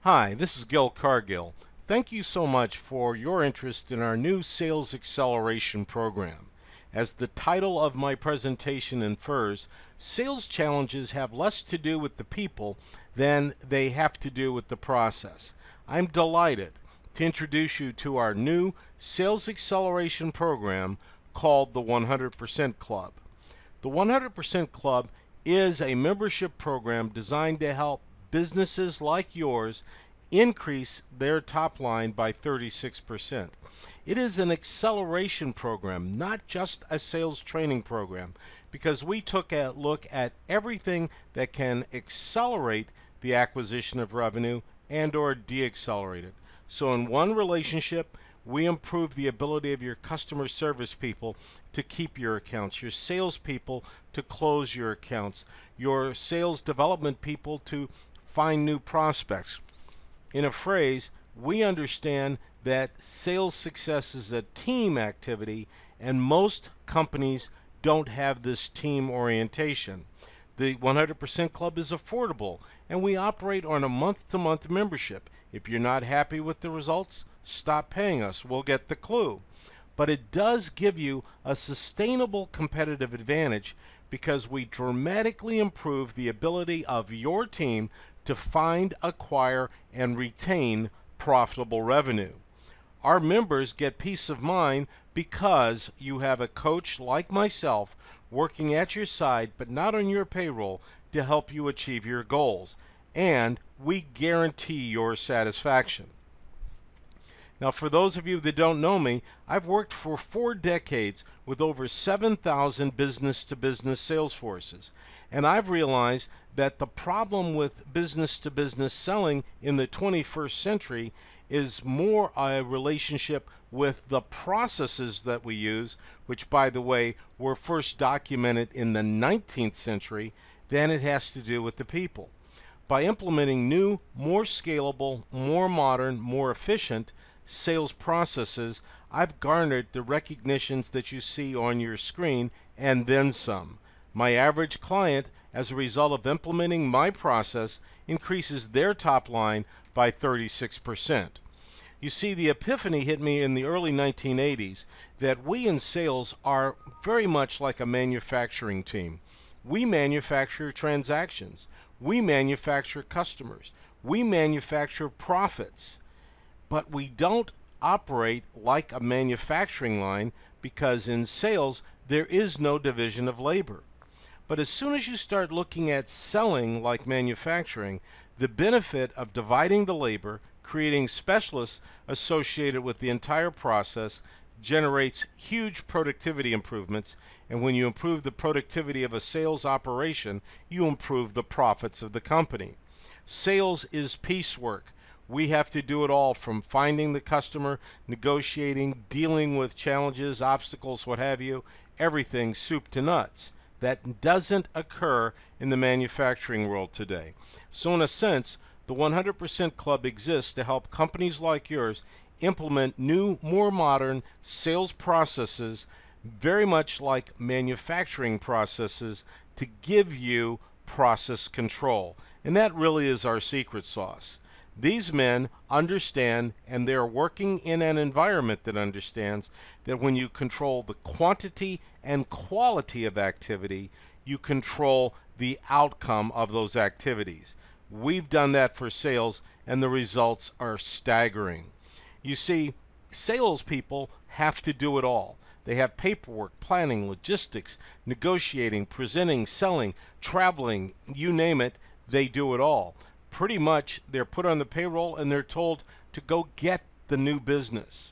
Hi, this is Gil Cargill. Thank you so much for your interest in our new Sales Acceleration Program. As the title of my presentation infers, sales challenges have less to do with the people than they have to do with the process. I'm delighted to introduce you to our new Sales Acceleration Program called the 100% Club. The 100% Club is a membership program designed to help businesses like yours increase their top line by 36%. It is an acceleration program, not just a sales training program, because we took a look at everything that can accelerate the acquisition of revenue and or deaccelerate it. So in one relationship, we improve the ability of your customer service people to keep your accounts, your sales people to close your accounts, your sales development people to find new prospects. In a phrase, we understand that sales success is a team activity, and most companies don't have this team orientation. The 100% Club is affordable, and we operate on a month-to-month membership. If you're not happy with the results, stop paying us. We'll get the clue. But it does give you a sustainable competitive advantage because we dramatically improve the ability of your team to find, acquire, and retain profitable revenue. Our members get peace of mind because you have a coach like myself working at your side but not on your payroll to help you achieve your goals, and we guarantee your satisfaction. Now, for those of you that don't know me, I've worked for 4 decades with over 7,000 business-to-business sales forces, and I've realized that the problem with business-to-business selling in the 21st century is more a relationship with the processes that we use, which, by the way, were first documented in the 19th century, than it has to do with the people. By implementing new, more scalable, more modern, more efficient sales processes, I've garnered the recognitions that you see on your screen and then some. My average client, as a result of implementing my process, increases their top line by 36%. You see, the epiphany hit me in the early 1980s that we in sales are very much like a manufacturing team. We manufacture transactions. We manufacture customers. We manufacture profits. But we don't operate like a manufacturing line because in sales there is no division of labor. But as soon as you start looking at selling like manufacturing, the benefit of dividing the labor, creating specialists associated with the entire process, generates huge productivity improvements, and when you improve the productivity of a sales operation, you improve the profits of the company. Sales is piecework. We have to do it all, from finding the customer, negotiating, dealing with challenges, obstacles, what have you, everything soup to nuts. That doesn't occur in the manufacturing world today. So in a sense, the 100% Club exists to help companies like yours implement new, more modern sales processes, very much like manufacturing processes, to give you process control. And that really is our secret sauce. These men understand, and they're working in an environment that understands, that when you control the quantity and quality of activity, you control the outcome of those activities. We've done that for sales, and the results are staggering. You see, salespeople have to do it all. They have paperwork, planning, logistics, negotiating, presenting, selling, traveling, you name it, they do it all. Pretty much they're put on the payroll and they're told to go get the new business.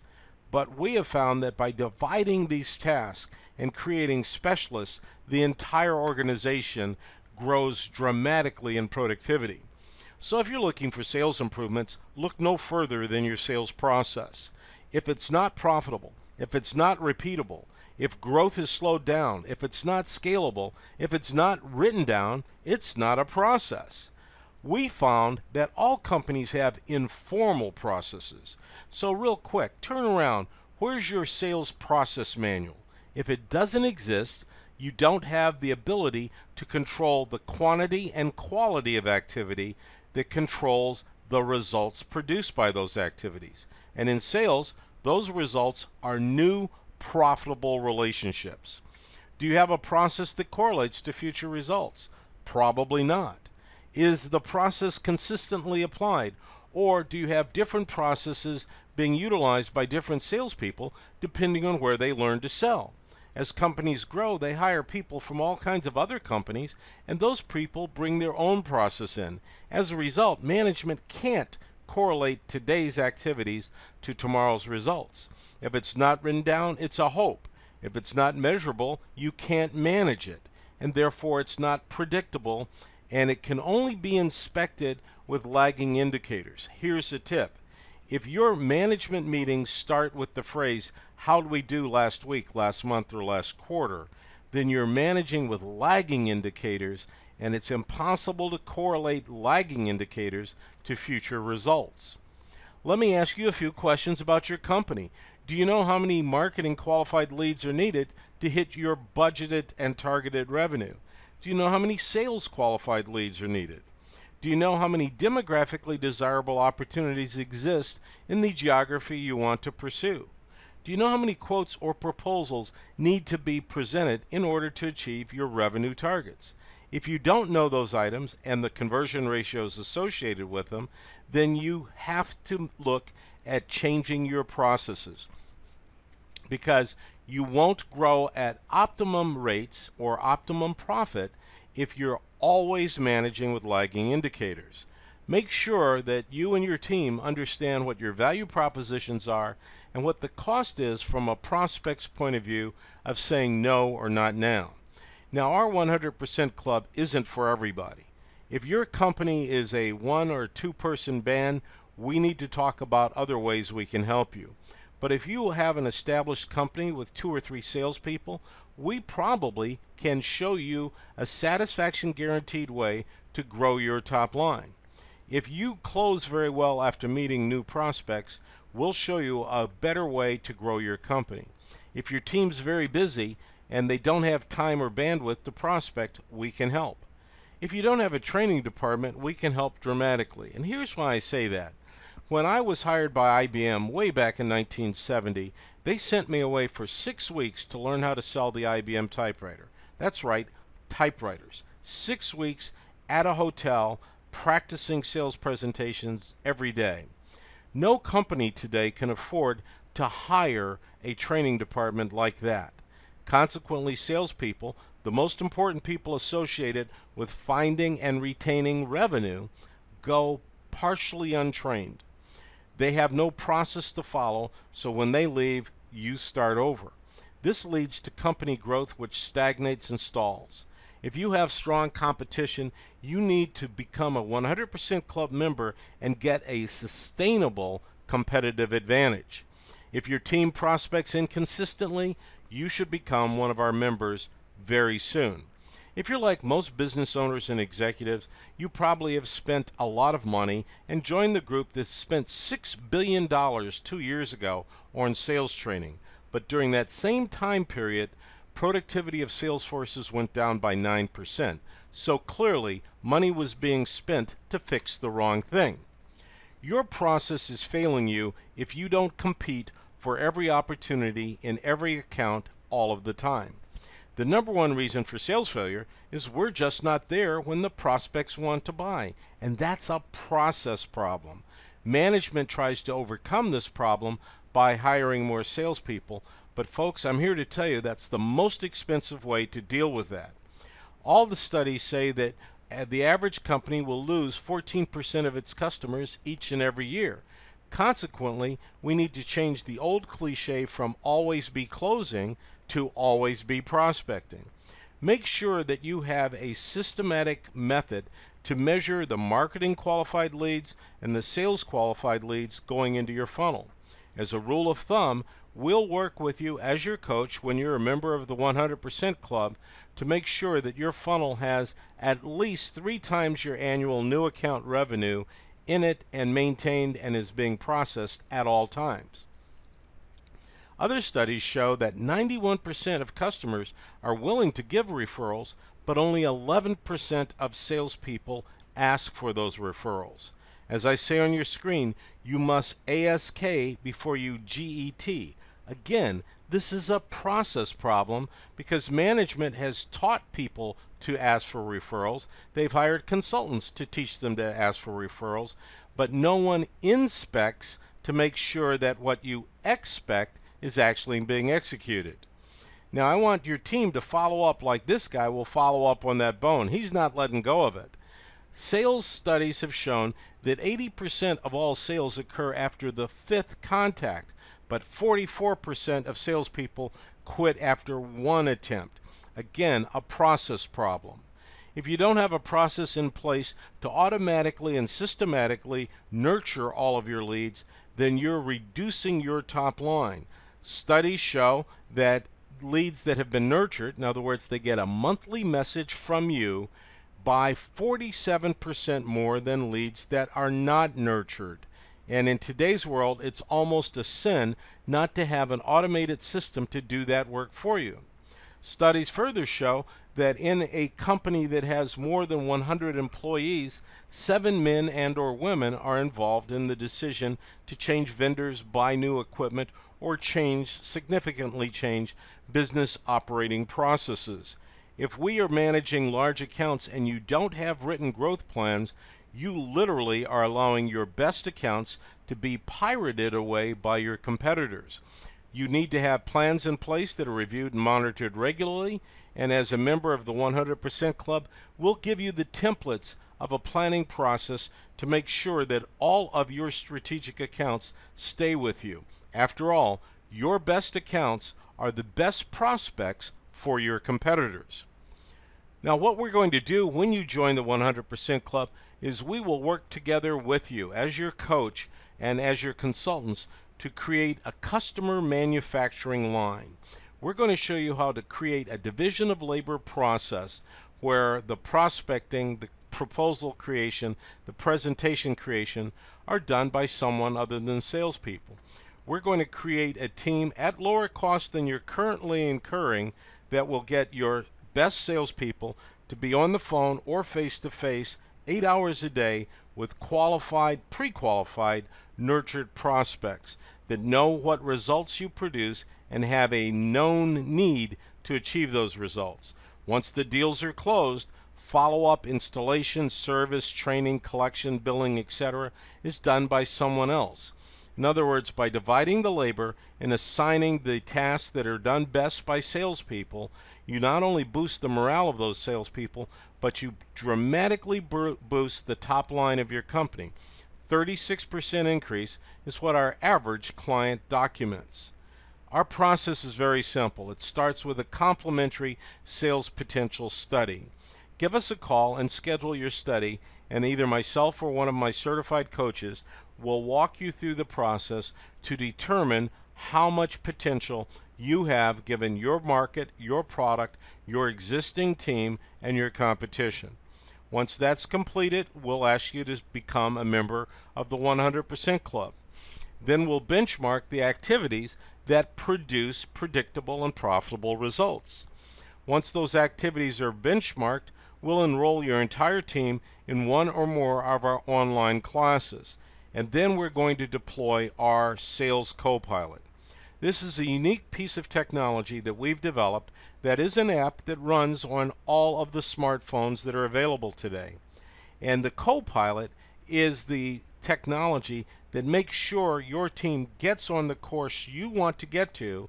But we have found that by dividing these tasks and creating specialists, the entire organization grows dramatically in productivity. So if you're looking for sales improvements, look no further than your sales process. If it's not profitable, if it's not repeatable, if growth is slowed down, if it's not scalable, if it's not written down, it's not a process. We found that all companies have informal processes. So real quick, turn around. Where's your sales process manual? If it doesn't exist, you don't have the ability to control the quantity and quality of activity that controls the results produced by those activities. And in sales, those results are new profitable relationships. Do you have a process that correlates to future results? Probably not. Is the process consistently applied, or do you have different processes being utilized by different salespeople depending on where they learn to sell? As companies grow, they hire people from all kinds of other companies, and those people bring their own process in. As a result, management can't correlate today's activities to tomorrow's results. If it's not written down, it's a hope. If it's not measurable, you can't manage it, and therefore it's not predictable, and it can only be inspected with lagging indicators. Here's a tip. If your management meetings start with the phrase, "How did we do last week, last month, or last quarter?" then you're managing with lagging indicators, and it's impossible to correlate lagging indicators to future results. Let me ask you a few questions about your company. Do you know how many marketing qualified leads are needed to hit your budgeted and targeted revenue? Do you know how many sales qualified leads are needed? Do you know how many demographically desirable opportunities exist in the geography you want to pursue? Do you know how many quotes or proposals need to be presented in order to achieve your revenue targets? If you don't know those items and the conversion ratios associated with them, then you have to look at changing your processes, because you won't grow at optimum rates or optimum profit if you're always managing with lagging indicators. Make sure that you and your team understand what your value propositions are and what the cost is from a prospect's point of view of saying no or not now. Now, our 100% Club isn't for everybody. If your company is a 1 or 2 person band, we need to talk about other ways we can help you. But if you have an established company with 2 or 3 salespeople, we probably can show you a satisfaction guaranteed way to grow your top line. If you close very well after meeting new prospects, we'll show you a better way to grow your company. If your team's very busy and they don't have time or bandwidth to prospect, we can help. If you don't have a training department, we can help dramatically. And here's why I say that. When I was hired by IBM way back in 1970, they sent me away for 6 weeks to learn how to sell the IBM typewriter. That's right, typewriters. 6 weeks at a hotel practicing sales presentations every day. No company today can afford to hire a training department like that. Consequently, salespeople, the most important people associated with finding and retaining revenue, go partially untrained. They have no process to follow, so when they leave, you start over. This leads to company growth which stagnates and stalls. If you have strong competition, you need to become a 100% Club member and get a sustainable competitive advantage. If your team prospects inconsistently, you should become one of our members very soon. If you're like most business owners and executives, you probably have spent a lot of money and joined the group that spent $6 billion 2 years ago on sales training. But during that same time period, productivity of sales forces went down by 9%. So clearly, money was being spent to fix the wrong thing. Your process is failing you if you don't compete for every opportunity in every account all of the time. The number one reason for sales failure is we're just not there when the prospects want to buy, and that's a process problem. Management tries to overcome this problem by hiring more salespeople, but folks, I'm here to tell you that's the most expensive way to deal with that. All the studies say that the average company will lose 14% of its customers each and every year. Consequently, we need to change the old cliche from always be closing to always be prospecting. Make sure that you have a systematic method to measure the marketing qualified leads and the sales qualified leads going into your funnel. As a rule of thumb, we'll work with you as your coach when you're a member of the 100% Club to make sure that your funnel has at least 3 times your annual new account revenue in it and maintained and is being processed at all times. Other studies show that 91% of customers are willing to give referrals, but only 11% of salespeople ask for those referrals. As I say on your screen, you must ASK before you GET. Again, this is a process problem because management has taught people to ask for referrals. They've hired consultants to teach them to ask for referrals, but no one inspects to make sure that what you expect is actually being executed. Now, I want your team to follow up like this guy will follow up on that bone. He's not letting go of it. Sales studies have shown that 80% of all sales occur after the 5th contact, but 44% of salespeople quit after 1 attempt. Again, a process problem. If you don't have a process in place to automatically and systematically nurture all of your leads, then you're reducing your top line. Studies show that leads that have been nurtured, in other words, they get a monthly message from you, by 47% more than leads that are not nurtured. And in today's world, it's almost a sin not to have an automated system to do that work for you. Studies further show that in a company that has more than 100 employees, 7 men and/or women are involved in the decision to change vendors, buy new equipment, or significantly change business operating processes. If we are managing large accounts and you don't have written growth plans, you literally are allowing your best accounts to be pirated away by your competitors. You need to have plans in place that are reviewed and monitored regularly, and as a member of the 100% Club, we'll give you the templates of a planning process to make sure that all of your strategic accounts stay with you. After all, your best accounts are the best prospects for your competitors. Now, what we're going to do when you join the 100% Club is we will work together with you as your coach and as your consultants to create a customer manufacturing line. We're going to show you how to create a division of labor process where the prospecting, the proposal creation, the presentation creation are done by someone other than salespeople. We're going to create a team at lower cost than you're currently incurring that will get your best salespeople to be on the phone or face-to-face 8 hours a day with qualified, pre-qualified, nurtured prospects that know what results you produce and have a known need to achieve those results. Once the deals are closed, follow-up, installation, service, training, collection, billing, etc. is done by someone else. In other words, by dividing the labor and assigning the tasks that are done best by salespeople, you not only boost the morale of those salespeople, but you dramatically boost the top line of your company. 36% increase is what our average client documents. Our process is very simple. It starts with a complimentary sales potential study. Give us a call and schedule your study, and either myself or one of my certified coaches will walk you through the process to determine how much potential you have given your market, your product, your existing team, and your competition. Once that's completed, we'll ask you to become a member of the 100% Club. Then we'll benchmark the activities that produce predictable and profitable results. Once those activities are benchmarked, we'll enroll your entire team in one or more of our online classes. And then we're going to deploy our Sales Copilot. This is a unique piece of technology that we've developed that is an app that runs on all of the smartphones that are available today. And the Copilot is the technology that makes sure your team gets on the course you want to get to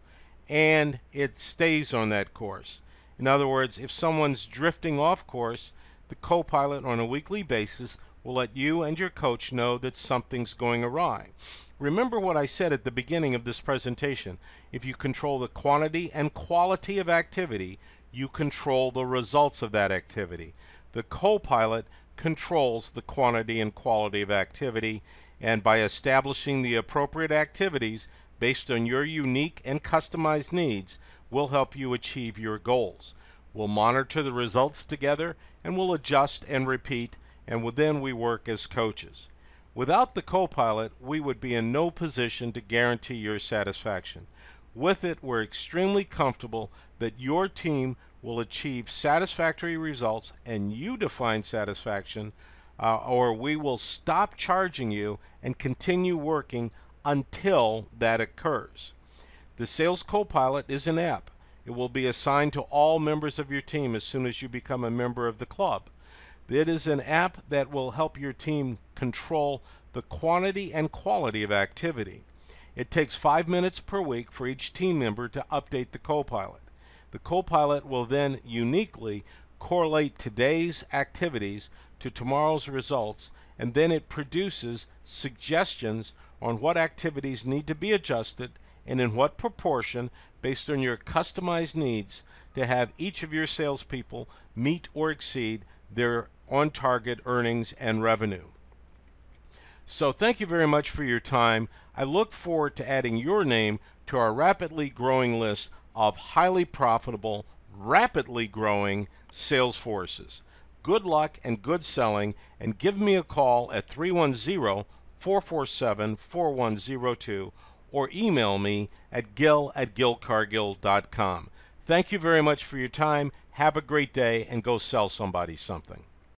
and it stays on that course. In other words, if someone's drifting off course, the Copilot on a weekly basis will let you and your coach know that something's going awry. Remember what I said at the beginning of this presentation. If you control the quantity and quality of activity, you control the results of that activity. The Copilot controls the quantity and quality of activity, and by establishing the appropriate activities based on your unique and customized needs, we'll help you achieve your goals. We'll monitor the results together, and we'll adjust and repeat, and then we work as coaches. Without the Copilot, we would be in no position to guarantee your satisfaction. With it, we're extremely comfortable that your team will achieve satisfactory results, and you define satisfaction or we will stop charging you and continue working until that occurs. The Sales Copilot is an app. It will be assigned to all members of your team as soon as you become a member of the club. It is an app that will help your team control the quantity and quality of activity. It takes 5 minutes per week for each team member to update the Copilot. The Copilot will then uniquely correlate today's activities to tomorrow's results, and then it produces suggestions on what activities need to be adjusted and in what proportion based on your customized needs to have each of your salespeople meet or exceed their on-target earnings and revenue. So thank you very much for your time. I look forward to adding your name to our rapidly growing list of highly profitable, rapidly growing sales forces. Good luck and good selling, and give me a call at 310-447-4102 or email me at gil@gilcargill.com. Thank you very much for your time. Have a great day and go sell somebody something.